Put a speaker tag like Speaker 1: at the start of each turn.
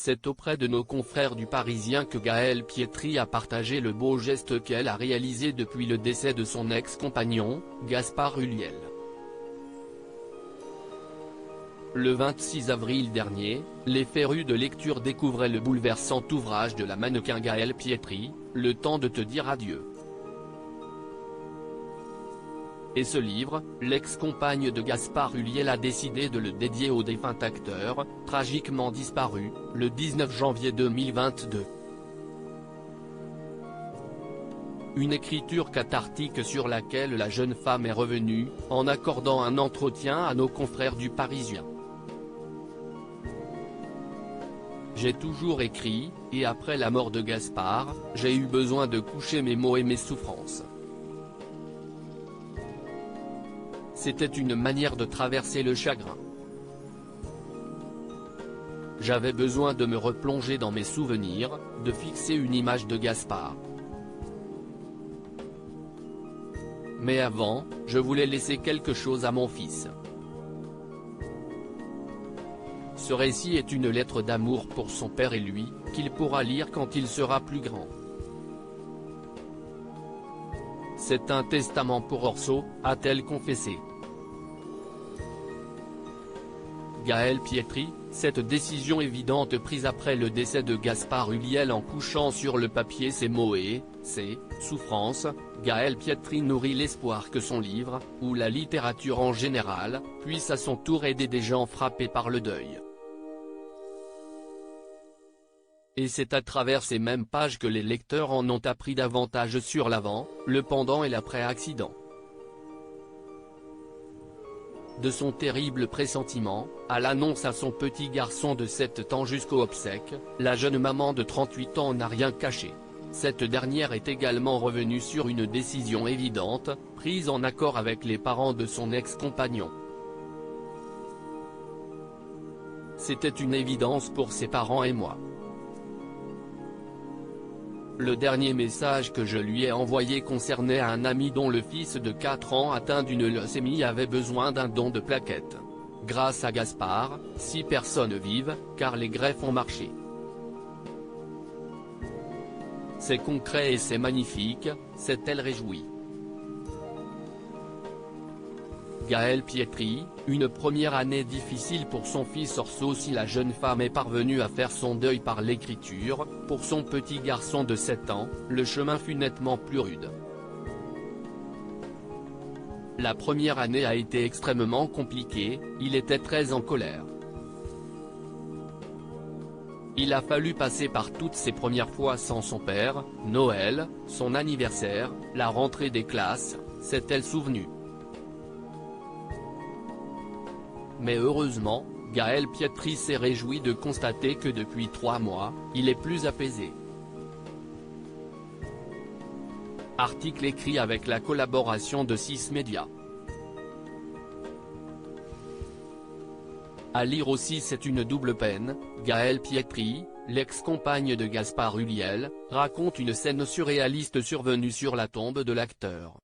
Speaker 1: C'est auprès de nos confrères du Parisien que Gaëlle Pietri a partagé le beau geste qu'elle a réalisé depuis le décès de son ex-compagnon, Gaspard Ulliel. Le 26 avril dernier, les férus de lecture découvraient le bouleversant ouvrage de la mannequin Gaëlle Pietri, Le temps de te dire adieu. Et ce livre, l'ex-compagne de Gaspard Ulliel a décidé de le dédier au défunt acteur, tragiquement disparu, le 19 janvier 2022. Une écriture cathartique sur laquelle la jeune femme est revenue, en accordant un entretien à nos confrères du Parisien. J'ai toujours écrit, et après la mort de Gaspard, j'ai eu besoin de coucher mes maux et mes souffrances. C'était une manière de traverser le chagrin. J'avais besoin de me replonger dans mes souvenirs, de fixer une image de Gaspard. Mais avant, je voulais laisser quelque chose à mon fils. Ce récit est une lettre d'amour pour son père et lui, qu'il pourra lire quand il sera plus grand. C'est un testament pour Orso, a-t-elle confessé. Gaëlle Pietri, cette décision évidente prise après le décès de Gaspard Ulliel en couchant sur le papier ses mots et ses souffrances, Gaëlle Pietri nourrit l'espoir que son livre, ou la littérature en général, puisse à son tour aider des gens frappés par le deuil. Et c'est à travers ces mêmes pages que les lecteurs en ont appris davantage sur l'avant, le pendant et l'après-accident. De son terrible pressentiment, à l'annonce à son petit garçon de 7 ans jusqu'aux obsèques, la jeune maman de 38 ans n'a rien caché. Cette dernière est également revenue sur une décision évidente, prise en accord avec les parents de son ex-compagnon. C'était une évidence pour ses parents et moi. Le dernier message que je lui ai envoyé concernait un ami dont le fils de 4 ans atteint d'une leucémie avait besoin d'un don de plaquettes. Grâce à Gaspard, 6 personnes vivent, car les greffes ont marché. C'est concret et c'est magnifique, s'est-elle réjouie. Gaëlle Pietri, une première année difficile pour son fils Orso si la jeune femme est parvenue à faire son deuil par l'écriture, pour son petit garçon de 7 ans, le chemin fut nettement plus rude. La première année a été extrêmement compliquée, il était très en colère. Il a fallu passer par toutes ces premières fois sans son père, Noël, son anniversaire, la rentrée des classes, s'est-elle souvenue. Mais heureusement, Gaëlle Pietri s'est réjoui de constater que depuis 3 mois, il est plus apaisé. Article écrit avec la collaboration de 6 médias. À lire aussi C'est une double peine, Gaëlle Pietri, l'ex-compagne de Gaspard Ulliel, raconte une scène surréaliste survenue sur la tombe de l'acteur.